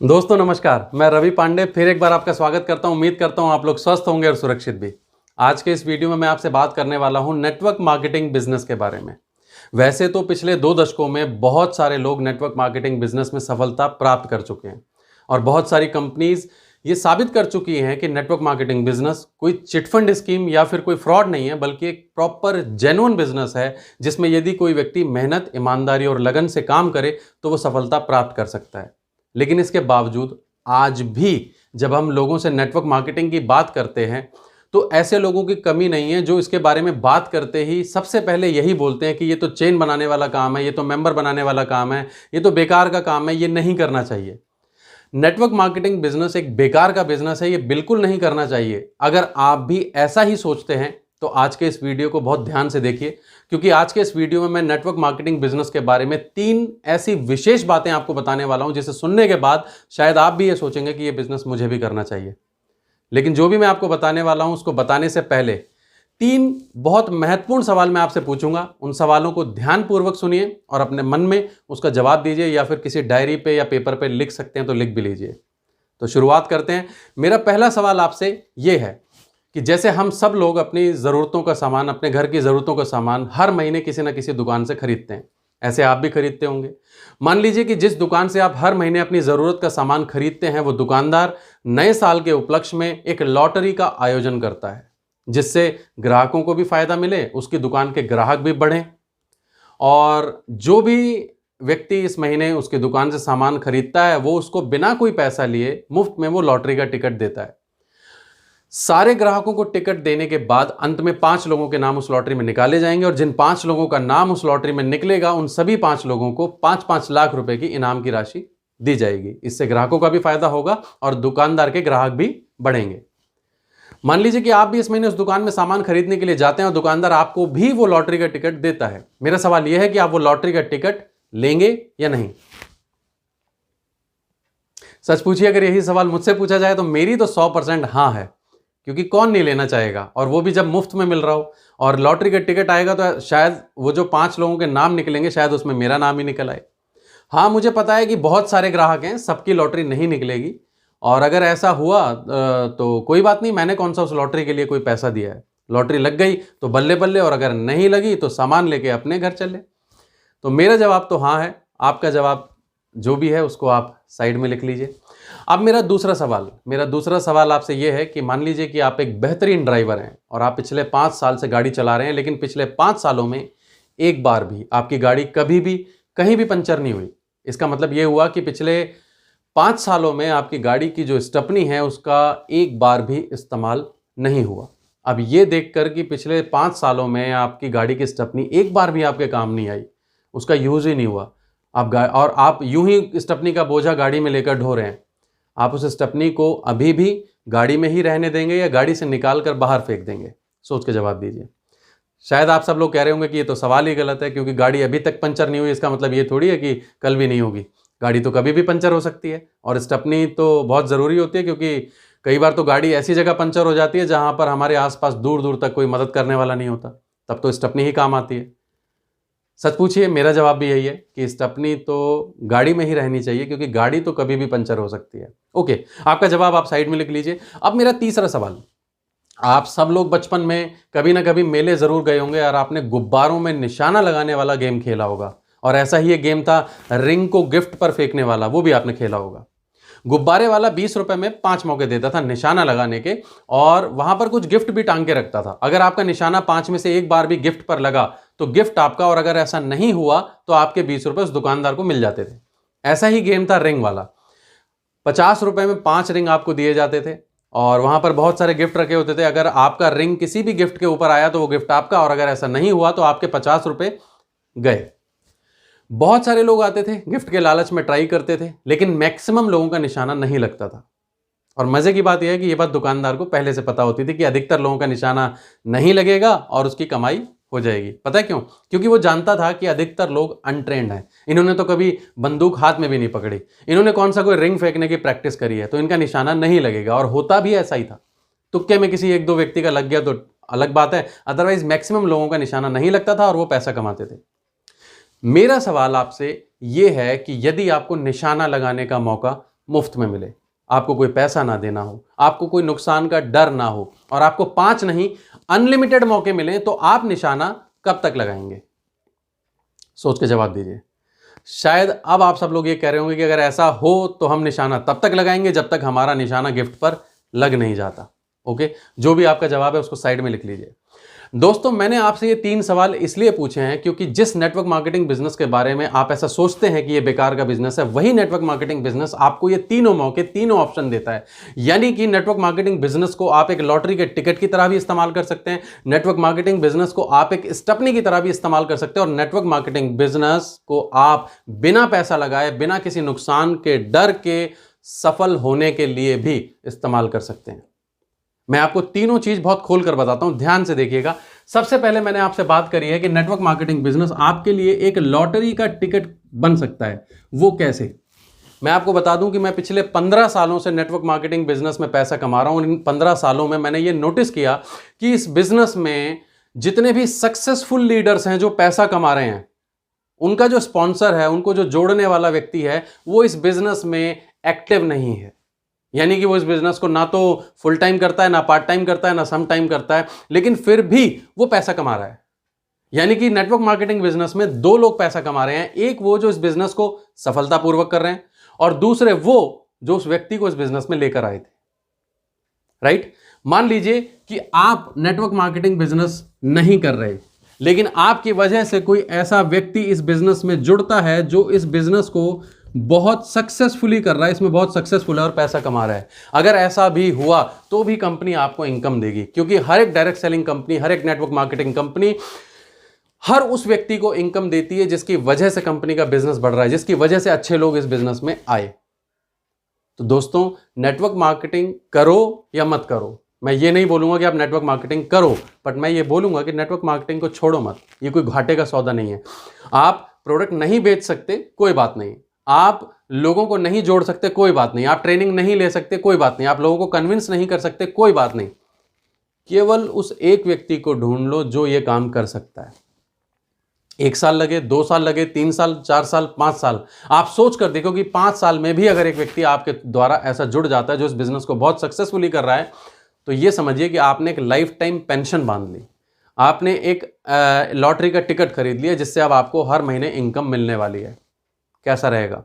दोस्तों नमस्कार, मैं रवि पांडे फिर एक बार आपका स्वागत करता हूं। उम्मीद करता हूं आप लोग स्वस्थ होंगे और सुरक्षित भी। आज के इस वीडियो में मैं आपसे बात करने वाला हूं नेटवर्क मार्केटिंग बिजनेस के बारे में। वैसे तो पिछले 2 दशकों में बहुत सारे लोग नेटवर्क मार्केटिंग बिजनेस में सफलता प्राप्त कर चुके हैं और बहुत सारी कंपनीज ये साबित कर चुकी हैं कि नेटवर्क मार्केटिंग बिजनेस कोई चिटफंड स्कीम या फिर कोई फ्रॉड नहीं है, बल्कि एक प्रॉपर जेन्युइन बिजनेस है जिसमें यदि कोई व्यक्ति मेहनत, ईमानदारी और लगन से काम करे तो वो सफलता प्राप्त कर सकता है। लेकिन इसके बावजूद आज भी जब हम लोगों से नेटवर्क मार्केटिंग की बात करते हैं तो ऐसे लोगों की कमी नहीं है जो इसके बारे में बात करते ही सबसे पहले यही बोलते हैं कि ये तो चेन बनाने वाला काम है, ये तो मेंबर बनाने वाला काम है, ये तो बेकार का काम है, ये नहीं करना चाहिए। नेटवर्क मार्केटिंग बिजनेस एक बेकार का बिजनेस है, ये बिल्कुल नहीं करना चाहिए। अगर आप भी ऐसा ही सोचते हैं तो आज के इस वीडियो को बहुत ध्यान से देखिए, क्योंकि आज के इस वीडियो में मैं नेटवर्क मार्केटिंग बिजनेस के बारे में 3 ऐसी विशेष बातें आपको बताने वाला हूं जिसे सुनने के बाद शायद आप भी ये सोचेंगे कि ये बिजनेस मुझे भी करना चाहिए। लेकिन जो भी मैं आपको बताने वाला हूं उसको बताने से पहले 3 बहुत महत्वपूर्ण सवाल मैं आपसे पूछूंगा। उन सवालों को ध्यानपूर्वक सुनिए और अपने मन में उसका जवाब दीजिए, या फिर किसी डायरी पे या पेपर पे लिख सकते हैं तो लिख भी लीजिए। तो शुरुआत करते हैं। मेरा पहला सवाल आपसे यह है कि जैसे हम सब लोग अपनी ज़रूरतों का सामान, अपने घर की ज़रूरतों का सामान हर महीने किसी ना किसी दुकान से खरीदते हैं, ऐसे आप भी खरीदते होंगे। मान लीजिए कि जिस दुकान से आप हर महीने अपनी ज़रूरत का सामान खरीदते हैं वो दुकानदार नए साल के उपलक्ष्य में एक लॉटरी का आयोजन करता है, जिससे ग्राहकों को भी फायदा मिले, उसकी दुकान के ग्राहक भी बढ़ें, और जो भी व्यक्ति इस महीने उसकी दुकान से सामान खरीदता है वो उसको बिना कोई पैसा लिए मुफ्त में वो लॉटरी का टिकट देता है। सारे ग्राहकों को टिकट देने के बाद अंत में 5 लोगों के नाम उस लॉटरी में निकाले जाएंगे, और जिन 5 लोगों का नाम उस लॉटरी में निकलेगा उन सभी 5 लोगों को 5-5 लाख रुपए की इनाम की राशि दी जाएगी। इससे ग्राहकों का भी फायदा होगा और दुकानदार के ग्राहक भी बढ़ेंगे। मान लीजिए कि आप भी इस महीने उस दुकान में सामान खरीदने के लिए जाते हैं और दुकानदार आपको भी वो लॉटरी का टिकट देता है। मेरा सवाल यह है कि आप वो लॉटरी का टिकट लेंगे या नहीं? सच पूछिए, अगर यही सवाल मुझसे पूछा जाए तो मेरी तो 100% हाँ है, क्योंकि कौन नहीं लेना चाहेगा, और वो भी जब मुफ्त में मिल रहा हो। और लॉटरी का टिकट आएगा तो शायद वो जो 5 लोगों के नाम निकलेंगे शायद उसमें मेरा नाम ही निकल आए। हाँ, मुझे पता है कि बहुत सारे ग्राहक हैं, सबकी लॉटरी नहीं निकलेगी, और अगर ऐसा हुआ तो कोई बात नहीं, मैंने कौन सा उस लॉटरी के लिए कोई पैसा दिया है। लॉटरी लग गई तो बल्ले बल्ले, और अगर नहीं लगी तो सामान लेके अपने घर चले। तो मेरा जवाब तो हाँ है। आपका जवाब जो भी है उसको आप साइड में लिख लीजिए। अब मेरा दूसरा सवाल आपसे यह है कि मान लीजिए कि आप एक बेहतरीन ड्राइवर हैं और आप पिछले 5 साल से गाड़ी चला रहे हैं, लेकिन पिछले 5 सालों में एक बार भी आपकी गाड़ी कभी भी कहीं भी पंचर नहीं हुई। इसका मतलब यह हुआ कि पिछले 5 सालों में आपकी गाड़ी की जो स्टेपनी है उसका एक बार भी इस्तेमाल नहीं हुआ। अब ये देखकर कि पिछले 5 सालों में आपकी गाड़ी की स्टेपनी एक बार भी आपके काम नहीं आई, उसका यूज ही नहीं हुआ, और आप यूं ही स्टेपनी का बोझा गाड़ी में लेकर ढो रहे हैं, आप उस स्टेपनी को अभी भी गाड़ी में ही रहने देंगे या गाड़ी से निकाल कर बाहर फेंक देंगे? सोच के जवाब दीजिए। शायद आप सब लोग कह रहे होंगे कि ये तो सवाल ही गलत है, क्योंकि गाड़ी अभी तक पंचर नहीं हुई इसका मतलब ये थोड़ी है कि कल भी नहीं होगी। गाड़ी तो कभी भी पंचर हो सकती है, और स्टेपनी तो बहुत ज़रूरी होती है, क्योंकि कई बार तो गाड़ी ऐसी जगह पंचर हो जाती है जहाँ पर हमारे आसपास दूर दूर तक कोई मदद करने वाला नहीं होता, तब तो स्टेपनी ही काम आती है। सच पूछिए, मेरा जवाब भी यही है कि स्टेपनी तो गाड़ी में ही रहनी चाहिए, क्योंकि गाड़ी तो कभी भी पंचर हो सकती है। ओके, आपका जवाब आप साइड में लिख लीजिए। अब मेरा तीसरा सवाल, आप सब लोग बचपन में कभी ना कभी मेले जरूर गए होंगे और आपने गुब्बारों में निशाना लगाने वाला गेम खेला होगा, और ऐसा ही एक गेम था रिंग को गिफ्ट पर फेंकने वाला, वो भी आपने खेला होगा। गुब्बारे वाला 20 रुपए में 5 मौके देता था निशाना लगाने के, और वहां पर कुछ गिफ्ट भी टांग के रखता था। अगर आपका निशाना 5 में से एक बार भी गिफ्ट पर लगा तो गिफ्ट आपका, और अगर ऐसा नहीं हुआ तो आपके 20 रुपए उस दुकानदार को मिल जाते थे। ऐसा ही गेम था रिंग वाला। 50 रुपए में 5 रिंग आपको दिए जाते थे, और वहां पर बहुत सारे गिफ्ट रखे होते थे। अगर आपका रिंग किसी भी गिफ्ट के ऊपर आया तो वो गिफ्ट आपका, और अगर ऐसा नहीं हुआ तो आपके 50 रुपए गए। बहुत सारे लोग आते थे, गिफ्ट के लालच में ट्राई करते थे, लेकिन मैक्सिमम लोगों का निशाना नहीं लगता था। और मजे की बात यह है कि यह बात दुकानदार को पहले से पता होती थी कि अधिकतर लोगों का निशाना नहीं लगेगा और उसकी कमाई हो जाएगी। पता है क्यों? क्योंकि वो जानता था कि अधिकतर लोग अनट्रेंड हैं। इन्होंने तो कभी बंदूक हाथ में भी नहीं पकड़ी, इन्होंने कौन सा कोई रिंग फेंकने की प्रैक्टिस करी है, तो इनका निशाना नहीं लगेगा। और होता भी ऐसा ही था। तुक्के में किसी 1-2 व्यक्ति का लग गया तो अलग बात है, अदरवाइज मैक्सिमम लोगों का निशाना नहीं लगता था और वो पैसा कमाते थे। मेरा सवाल आपसे यह है कि यदि आपको निशाना लगाने का मौका मुफ्त में मिले, आपको कोई पैसा ना देना हो, आपको कोई नुकसान का डर ना हो, और आपको 5 नहीं अनलिमिटेड मौके मिले, तो आप निशाना कब तक लगाएंगे? सोच के जवाब दीजिए। शायद अब आप सब लोग ये कह रहे होंगे कि अगर ऐसा हो तो हम निशाना तब तक लगाएंगे जब तक हमारा निशाना गिफ्ट पर लग नहीं जाता। ओके, जो भी आपका जवाब है उसको साइड में लिख लीजिए। दोस्तों, मैंने आपसे ये 3 सवाल इसलिए पूछे हैं क्योंकि जिस नेटवर्क मार्केटिंग बिजनेस के बारे में आप ऐसा सोचते हैं कि ये बेकार का बिजनेस है, वही नेटवर्क मार्केटिंग बिजनेस आपको ये तीनों मौके, तीनों ऑप्शन देता है। यानी कि नेटवर्क मार्केटिंग बिजनेस को आप एक लॉटरी के टिकट की तरह भी इस्तेमाल कर सकते हैं, नेटवर्क मार्केटिंग बिजनेस को आप एक स्टपनी की तरह भी इस्तेमाल कर सकते हैं, और नेटवर्क मार्केटिंग बिजनेस को आप बिना पैसा लगाए, बिना किसी नुकसान के डर के सफल होने के लिए भी इस्तेमाल कर सकते हैं। मैं आपको तीनों चीज बहुत खोल कर बताता हूं, ध्यान से देखिएगा। सबसे पहले मैंने आपसे बात करी है कि नेटवर्क मार्केटिंग बिजनेस आपके लिए एक लॉटरी का टिकट बन सकता है। वो कैसे? मैं आपको बता दूं कि मैं पिछले 15 सालों से नेटवर्क मार्केटिंग बिजनेस में पैसा कमा रहा हूं, और इन 15 सालों में मैंने ये नोटिस किया कि इस बिजनेस में जितने भी सक्सेसफुल लीडर्स हैं जो पैसा कमा रहे हैं, उनका जो स्पॉन्सर है, उनको जो जोड़ने वाला व्यक्ति है, वो इस बिजनेस में एक्टिव नहीं है। यानी कि वो इस बिजनेस को ना तो फुल टाइम करता है, ना पार्ट टाइम करता है, ना सम टाइम करता है, लेकिन फिर भी वो पैसा कमा रहा है। यानी कि नेटवर्क मार्केटिंग बिजनेस में 2 लोग पैसा कमा रहे हैं, एक वो जो इस बिजनेस को सफलतापूर्वक कर रहे हैं, और दूसरे वो जो उस व्यक्ति को इस बिजनेस में लेकर आए थे। राइट? मान लीजिए कि आप नेटवर्क मार्केटिंग बिजनेस नहीं कर रहे, लेकिन आपकी वजह से कोई ऐसा व्यक्ति इस बिजनेस में जुड़ता है जो इस बिजनेस को बहुत सक्सेसफुली कर रहा है, इसमें बहुत सक्सेसफुल है और पैसा कमा रहा है। अगर ऐसा भी हुआ तो भी कंपनी आपको इनकम देगी, क्योंकि हर एक डायरेक्ट सेलिंग कंपनी, हर एक नेटवर्क मार्केटिंग कंपनी हर उस व्यक्ति को इनकम देती है जिसकी वजह से कंपनी का बिजनेस बढ़ रहा है, जिसकी वजह से अच्छे लोग इस बिजनेस में आए। तो दोस्तों, नेटवर्क मार्केटिंग करो या मत करो, मैं ये नहीं बोलूंगा कि आप नेटवर्क मार्केटिंग करो, बट मैं ये बोलूंगा कि नेटवर्क मार्केटिंग को छोड़ो मत। ये कोई घाटे का सौदा नहीं है। आप प्रोडक्ट नहीं बेच सकते, कोई बात नहीं, आप लोगों को नहीं जोड़ सकते, कोई बात नहीं, आप ट्रेनिंग नहीं ले सकते, कोई बात नहीं, आप लोगों को कन्विंस नहीं कर सकते, कोई बात नहीं। केवल उस एक व्यक्ति को ढूंढ लो जो ये काम कर सकता है। 1 साल लगे, 2 साल लगे, 3 साल, 4 साल, 5 साल, आप सोच कर देखो कि 5 साल में भी अगर एक व्यक्ति आपके द्वारा ऐसा जुड़ जाता है जो इस बिजनेस को बहुत सक्सेसफुली कर रहा है, तो ये समझिए कि आपने एक लाइफ टाइम पेंशन बांध ली, आपने एक लॉटरी का टिकट खरीद लिया जिससे अब आपको हर महीने इनकम मिलने वाली है। कैसा रहेगा?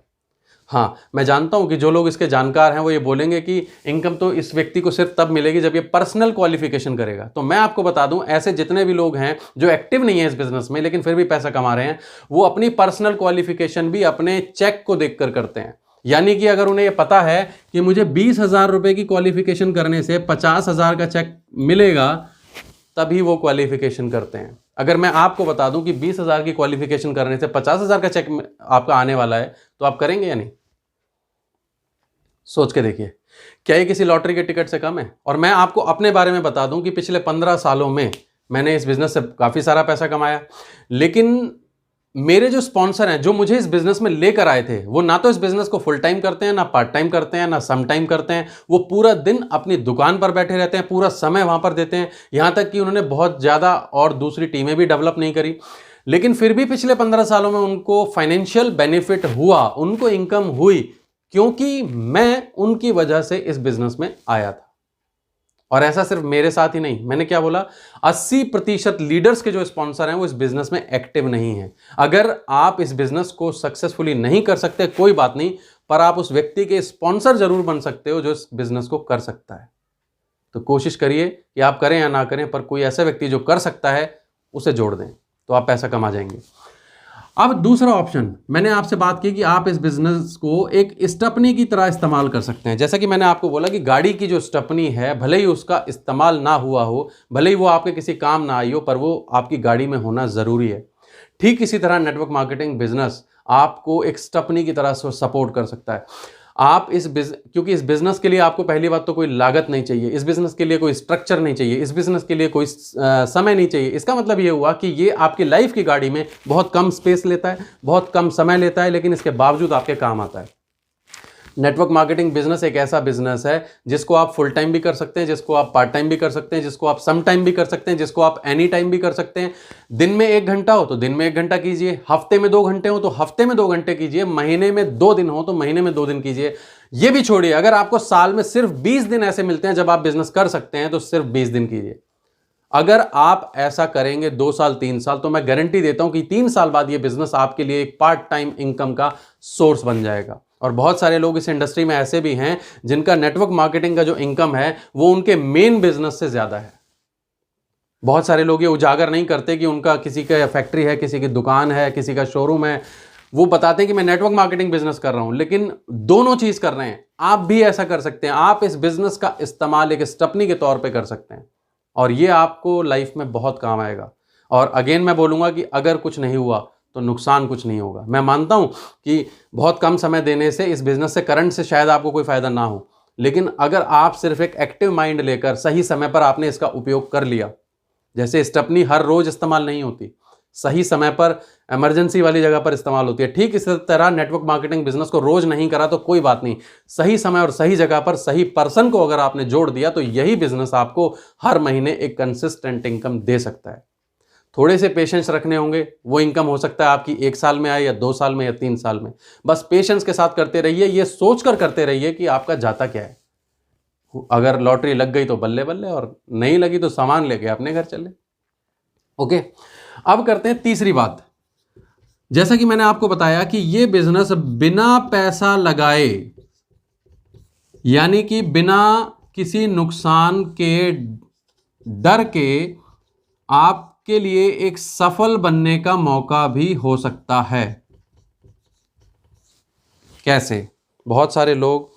हाँ, मैं जानता हूं कि जो लोग इसके जानकार हैं वो ये बोलेंगे कि इनकम तो इस व्यक्ति को सिर्फ तब मिलेगी जब ये पर्सनल क्वालिफिकेशन करेगा। तो मैं आपको बता दूं, ऐसे जितने भी लोग हैं जो एक्टिव नहीं है इस बिजनेस में लेकिन फिर भी पैसा कमा रहे हैं, वो अपनी पर्सनल क्वालिफिकेशन भी अपने चेक को देखकर करते हैं। यानी कि अगर उन्हें ये पता है कि मुझे 20,000 रुपए की क्वालिफिकेशन करने से 50,000 का चेक मिलेगा, तभी वो क्वालिफिकेशन करते हैं। अगर मैं आपको बता दूं कि 20,000 की क्वालिफिकेशन करने से 50,000 का चेक आपका आने वाला है, तो आप करेंगे या नहीं? सोच के देखिए, क्या ये किसी लॉटरी के टिकट से कम है? और मैं आपको अपने बारे में बता दूं कि पिछले 15 सालों में मैंने इस बिजनेस से काफी सारा पैसा कमाया, लेकिन मेरे जो स्पॉन्सर हैं, जो मुझे इस बिजनेस में लेकर आए थे, वो ना तो इस बिजनेस को फुल टाइम करते हैं, ना पार्ट टाइम करते हैं, ना सम टाइम करते हैं। वो पूरा दिन अपनी दुकान पर बैठे रहते हैं, पूरा समय वहां पर देते हैं, यहां तक कि उन्होंने बहुत ज्यादा और दूसरी टीमें भी डेवलप नहीं करी, लेकिन फिर भी पिछले 15 सालों में उनको फाइनेंशियल बेनिफिट हुआ, उनको इनकम हुई, क्योंकि मैं उनकी वजह से इस बिजनेस में आया था। और ऐसा सिर्फ मेरे साथ ही नहीं, मैंने क्या बोला, 80% लीडर्स के जो स्पॉन्सर हैं वो इस बिजनेस में एक्टिव नहीं हैं। अगर आप इस बिजनेस को सक्सेसफुली नहीं कर सकते, कोई बात नहीं, पर आप उस व्यक्ति के स्पॉन्सर जरूर बन सकते हो जो इस बिजनेस को कर सकता है। तो कोशिश करिए कि आप करें या ना करें, पर कोई ऐसा व्यक्ति जो कर सकता है उसे जोड़ दें, तो आप पैसा कमा जाएंगे। अब दूसरा ऑप्शन, मैंने आपसे बात की कि आप इस बिजनेस को एक स्टपनी की तरह इस्तेमाल कर सकते हैं। जैसा कि मैंने आपको बोला कि गाड़ी की जो स्टपनी है, भले ही उसका इस्तेमाल ना हुआ हो, भले ही वो आपके किसी काम ना आई हो, पर वो आपकी गाड़ी में होना ज़रूरी है। ठीक इसी तरह नेटवर्क मार्केटिंग बिजनेस आपको एक स्टपनी की तरह से सपोर्ट कर सकता है। आप क्योंकि इस बिजनेस के लिए आपको पहली बात तो कोई लागत नहीं चाहिए, इस बिजनेस के लिए कोई स्ट्रक्चर नहीं चाहिए, इस बिजनेस के लिए कोई समय नहीं चाहिए। इसका मतलब ये हुआ कि ये आपकी लाइफ की गाड़ी में बहुत कम स्पेस लेता है, बहुत कम समय लेता है, लेकिन इसके बावजूद आपके काम आता है। नेटवर्क मार्केटिंग बिजनेस एक ऐसा बिजनेस है जिसको आप फुल टाइम भी कर सकते हैं, जिसको आप पार्ट टाइम भी कर सकते हैं, जिसको आप सम टाइम भी कर सकते हैं, जिसको आप एनी टाइम भी कर सकते हैं। दिन में 1 घंटा हो तो दिन में 1 घंटा कीजिए, हफ्ते में 2 घंटे हो तो हफ्ते में 2 घंटे कीजिए, महीने में 2 दिन हो तो महीने में 2 दिन कीजिए। यह भी छोड़िए, अगर आपको साल में सिर्फ 20 दिन ऐसे मिलते हैं जब आप बिजनेस कर सकते हैं तो सिर्फ 20 दिन कीजिए। अगर आप ऐसा करेंगे 2 साल 3 साल तो मैं गारंटी देता हूं कि 3 साल बाद यह बिजनेस आपके लिए एक पार्ट टाइम इनकम का सोर्स बन जाएगा। और बहुत सारे लोग इस इंडस्ट्री में ऐसे भी हैं जिनका नेटवर्क मार्केटिंग का जो इनकम है वो उनके मेन बिजनेस से ज्यादा है। बहुत सारे लोग ये उजागर नहीं करते कि उनका किसी का फैक्ट्री है, किसी की दुकान है, किसी का शोरूम है। वो बताते हैं कि मैं नेटवर्क मार्केटिंग बिजनेस कर रहा हूं, लेकिन दोनों चीज कर रहे हैं। आप भी ऐसा कर सकते हैं। आप इस बिजनेस का इस्तेमाल एक स्टेपनी के तौर पे कर सकते हैं और ये आपको लाइफ में बहुत काम आएगा। और अगेन मैं बोलूंगा कि अगर कुछ नहीं हुआ तो नुकसान कुछ नहीं होगा। मैं मानता हूं कि बहुत कम समय देने से इस बिजनेस से करंट से शायद आपको कोई फायदा ना हो, लेकिन अगर आप सिर्फ एक एक्टिव माइंड लेकर सही समय पर आपने इसका उपयोग कर लिया, जैसे स्टेपनी हर रोज इस्तेमाल नहीं होती, सही समय पर इमरजेंसी वाली जगह पर इस्तेमाल होती है, ठीक इसी तरह नेटवर्क मार्केटिंग बिजनेस को रोज नहीं करा तो कोई बात नहीं, सही समय और सही जगह पर सही पर्सन को अगर आपने जोड़ दिया तो यही बिजनेस आपको हर महीने एक कंसिस्टेंट इनकम दे सकता है। थोड़े से पेशेंस रखने होंगे, वो इनकम हो सकता है आपकी 1 साल में आए या 2 साल में या 3 साल में। बस पेशेंस के साथ करते रहिए, ये सोचकर करते रहिए कि आपका जाता क्या है। अगर लॉटरी लग गई तो बल्ले बल्ले, और नहीं लगी तो सामान लेके अपने घर चले। ओके, अब करते हैं तीसरी बात। जैसा कि मैंने आपको बताया कि ये बिजनेस बिना पैसा लगाए, यानी कि बिना किसी नुकसान के डर के आपके लिए एक सफल बनने का मौका भी हो सकता है। कैसे? बहुत सारे लोग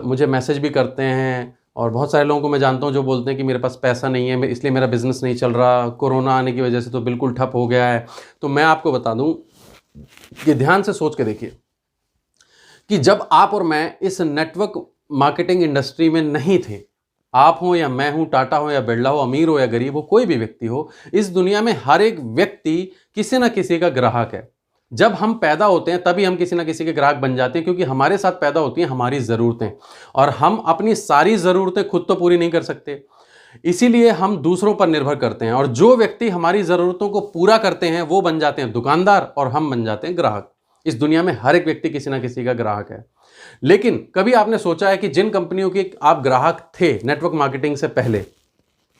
मुझे मैसेज भी करते हैं और बहुत सारे लोगों को मैं जानता हूं जो बोलते हैं कि मेरे पास पैसा नहीं है, इसलिए मेरा बिजनेस नहीं चल रहा, कोरोना आने की वजह से तो बिल्कुल ठप हो गया है। तो मैं आपको बता दूं कि ध्यान से सोच के देखिए कि जब आप और मैं इस नेटवर्क मार्केटिंग इंडस्ट्री में नहीं थे, आप हो या मैं हूं, टाटा हो या बिरला हो, अमीर हो या गरीब हो, कोई भी व्यक्ति हो, इस दुनिया में हर एक व्यक्ति किसी ना किसी का ग्राहक है। जब हम पैदा होते हैं तभी हम किसी ना किसी के ग्राहक बन जाते हैं, क्योंकि हमारे साथ पैदा होती हैं हमारी ज़रूरतें, और हम अपनी सारी ज़रूरतें खुद तो पूरी नहीं कर सकते, इसीलिए हम दूसरों पर निर्भर करते हैं। और जो व्यक्ति हमारी ज़रूरतों को पूरा करते हैं वो बन जाते हैं दुकानदार और हम बन जाते हैं ग्राहक। इस दुनिया में हर एक व्यक्ति किसी ना किसी का ग्राहक है। लेकिन कभी आपने सोचा है कि जिन कंपनियों के आप ग्राहक थे नेटवर्क मार्केटिंग से पहले,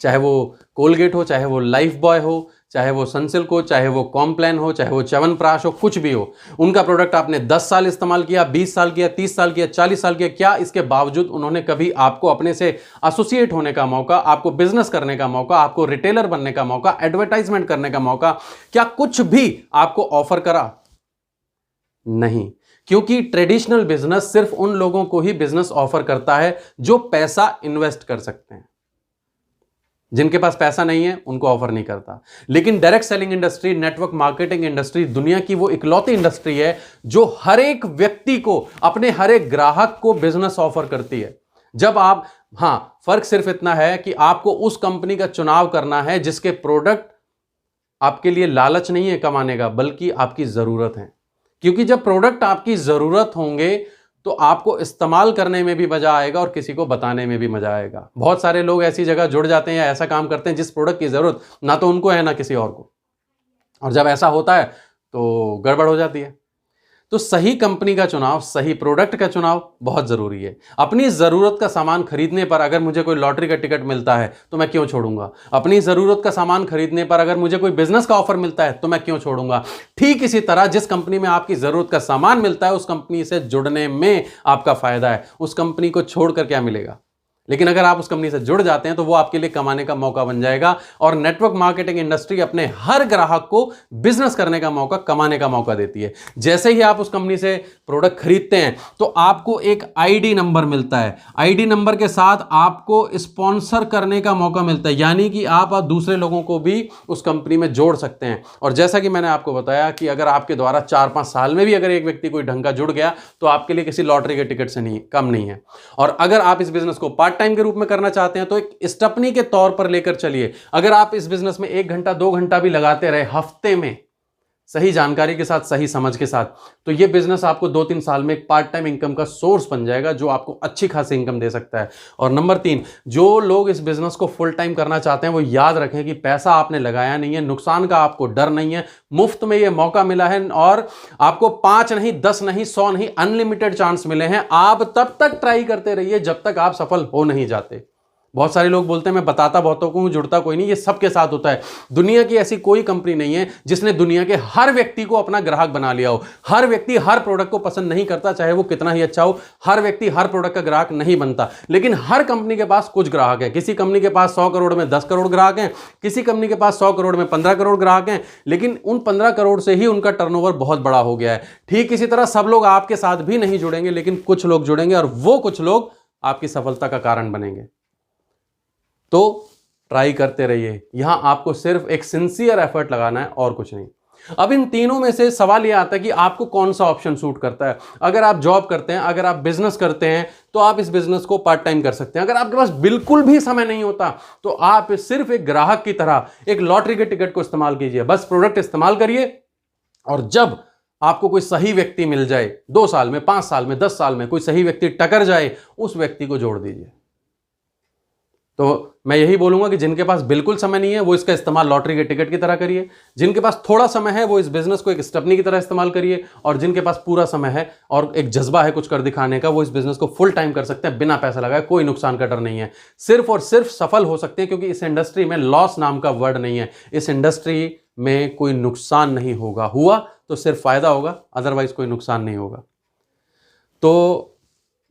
चाहे वो कोलगेट हो, चाहे वो लाइफ बॉय हो, चाहे वो सनसिल्क हो, चाहे वो कॉम्प्लान हो, चाहे वो च्यवनप्राश हो, कुछ भी हो, उनका प्रोडक्ट आपने 10 साल इस्तेमाल किया, 20 साल किया, 30 साल किया, 40 साल किया, क्या इसके बावजूद उन्होंने कभी आपको अपने से एसोसिएट होने का मौका, आपको बिजनेस करने का मौका, आपको रिटेलर बनने का मौका, एडवर्टाइजमेंट करने का मौका, क्या कुछ भी आपको ऑफर करा? नहीं, क्योंकि ट्रेडिशनल बिजनेस सिर्फ उन लोगों को ही बिजनेस ऑफर करता है जो पैसा इन्वेस्ट कर सकते हैं। जिनके पास पैसा नहीं है उनको ऑफर नहीं करता। लेकिन direct selling industry, network marketing industry दुनिया की वो इकलौती इंडस्ट्री है जो हर एक व्यक्ति को, अपने हर एक ग्राहक को बिजनेस ऑफर करती है। जब आप, हाँ, फर्क सिर्फ इतना है कि आपको उस कंपनी का चुनाव करना है जिसके प्रोडक्ट आपके लिए लालच नहीं है कमाने का, बल्कि आपकी जरूरत है। क्योंकि जब प्रोडक्ट आपकी जरूरत होंगे तो आपको इस्तेमाल करने में भी मजा आएगा और किसी को बताने में भी मजा आएगा। बहुत सारे लोग ऐसी जगह जुड़ जाते हैं या ऐसा काम करते हैं जिस प्रोडक्ट की जरूरत ना तो उनको है ना किसी और को, और जब ऐसा होता है तो गड़बड़ हो जाती है। तो सही कंपनी का चुनाव, सही प्रोडक्ट का चुनाव बहुत जरूरी है। अपनी जरूरत का सामान खरीदने पर अगर मुझे कोई लॉटरी का टिकट मिलता है तो मैं क्यों छोड़ूंगा? अपनी जरूरत का सामान खरीदने पर अगर मुझे कोई बिजनेस का ऑफर मिलता है तो मैं क्यों छोड़ूंगा? ठीक इसी तरह जिस कंपनी में आपकी जरूरत का सामान मिलता है उस कंपनी से जुड़ने में आपका फायदा है, उस कंपनी को छोड़कर क्या मिलेगा? लेकिन अगर आप उस कंपनी से जुड़ जाते हैं तो वो आपके लिए कमाने का मौका बन जाएगा। और नेटवर्क मार्केटिंग इंडस्ट्री अपने हर ग्राहक को बिजनेस करने का मौका, कमाने का मौका देती है। जैसे ही आप उस कंपनी से प्रोडक्ट खरीदते हैं तो आपको एक आईडी नंबर मिलता है। आईडी नंबर के साथ आपको स्पॉन्सर करने का मौका मिलता है, यानी कि आप दूसरे लोगों को भी उस कंपनी में जोड़ सकते हैं। और जैसा कि मैंने आपको बताया कि अगर आपके द्वारा 4-5 साल में भी अगर एक व्यक्ति कोई ढंग का जुड़ गया तो आपके लिए किसी लॉटरी के टिकट से नहीं कम नहीं है। और अगर आप इस बिजनेस को पार्ट टाइम के रूप में करना चाहते हैं तो एक स्टेपनी के तौर पर लेकर चलिए। अगर आप इस बिजनेस में 1 घंटा 2 घंटा भी लगाते रहे हफ्ते में, सही जानकारी के साथ, सही समझ के साथ, तो ये बिजनेस आपको 2-3 साल में एक पार्ट टाइम इनकम का सोर्स बन जाएगा जो आपको अच्छी खासी इनकम दे सकता है। और नंबर 3, जो लोग इस बिजनेस को फुल टाइम करना चाहते हैं वो याद रखें कि पैसा आपने लगाया नहीं है, नुकसान का आपको डर नहीं है, मुफ्त में ये मौका मिला है और आपको 5 नहीं, 10 नहीं, 100 नहीं, अनलिमिटेड चांस मिले हैं। आप तब तक ट्राई करते रहिए जब तक आप सफल हो नहीं जाते। बहुत सारे लोग बोलते हैं मैं बताता बहुतों को हूं, जुड़ता कोई नहीं। ये सबके साथ होता है। दुनिया की ऐसी कोई कंपनी नहीं है जिसने दुनिया के हर व्यक्ति को अपना ग्राहक बना लिया हो। हर व्यक्ति हर प्रोडक्ट को पसंद नहीं करता, चाहे वो कितना ही अच्छा हो। हर व्यक्ति हर प्रोडक्ट का ग्राहक नहीं बनता, लेकिन हर कंपनी के पास कुछ ग्राहक है। किसी कंपनी के पास 100 करोड़ में 10 करोड़ ग्राहक हैं, किसी कंपनी के पास 100 करोड़ में 15 करोड़ ग्राहक हैं, लेकिन उन 15 करोड़ से ही उनका टर्नओवर बहुत बड़ा हो गया है। ठीक इसी तरह सब लोग आपके साथ भी नहीं जुड़ेंगे, लेकिन कुछ लोग जुड़ेंगे और वो कुछ लोग आपकी सफलता का कारण बनेंगे। तो ट्राई करते रहिए। यहां आपको सिर्फ एक सिंसियर एफर्ट लगाना है और कुछ नहीं। अब इन तीनों में से सवाल यह आता है कि आपको कौन सा ऑप्शन सूट करता है। अगर आप जॉब करते हैं, अगर आप बिजनेस करते हैं, तो आप इस बिजनेस को पार्ट टाइम कर सकते हैं। अगर आपके पास बिल्कुल भी समय नहीं होता तो आप सिर्फ एक ग्राहक की तरह एक लॉटरी के टिकट को इस्तेमाल कीजिए। बस प्रोडक्ट इस्तेमाल करिए और जब आपको कोई सही व्यक्ति मिल जाए, 2 साल में, 5 साल में, 10 साल में कोई सही व्यक्ति टकर जाए, उस व्यक्ति को जोड़ दीजिए। तो मैं यही बोलूंगा कि जिनके पास बिल्कुल समय नहीं है वो इसका इस्तेमाल लॉटरी के टिकट की तरह करिए। जिनके पास थोड़ा समय है वो इस बिजनेस को एक स्टेपनी की तरह इस्तेमाल करिए। और जिनके पास पूरा समय है और एक जज्बा है कुछ कर दिखाने का, वो इस बिजनेस को फुल टाइम कर सकते हैं बिना पैसा लगाए। कोई नुकसान का डर नहीं है। सिर्फ और सिर्फ सफल हो सकते हैं, क्योंकि इस इंडस्ट्री में लॉस नाम का वर्ड नहीं है। इस इंडस्ट्री में कोई नुकसान नहीं होगा, हुआ तो सिर्फ फायदा होगा, अदरवाइज कोई नुकसान नहीं होगा। तो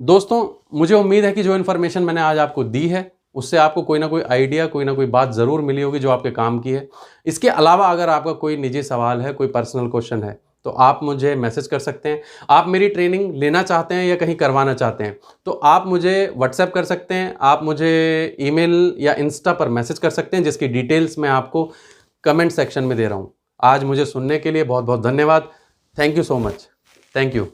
दोस्तों, मुझे उम्मीद है कि जो इन्फॉर्मेशन मैंने आज आपको दी है उससे आपको कोई ना कोई आइडिया, कोई ना कोई बात ज़रूर मिली होगी जो आपके काम की है। इसके अलावा अगर आपका कोई निजी सवाल है, कोई पर्सनल क्वेश्चन है, तो आप मुझे मैसेज कर सकते हैं। आप मेरी ट्रेनिंग लेना चाहते हैं या कहीं करवाना चाहते हैं तो आप मुझे व्हाट्सएप कर सकते हैं, आप मुझे ईमेल या इंस्टा पर मैसेज कर सकते हैं, जिसकी डिटेल्स मैं आपको कमेंट सेक्शन में दे रहा हूँ। आज मुझे सुनने के लिए बहुत बहुत धन्यवाद। Thank you so much. Thank you.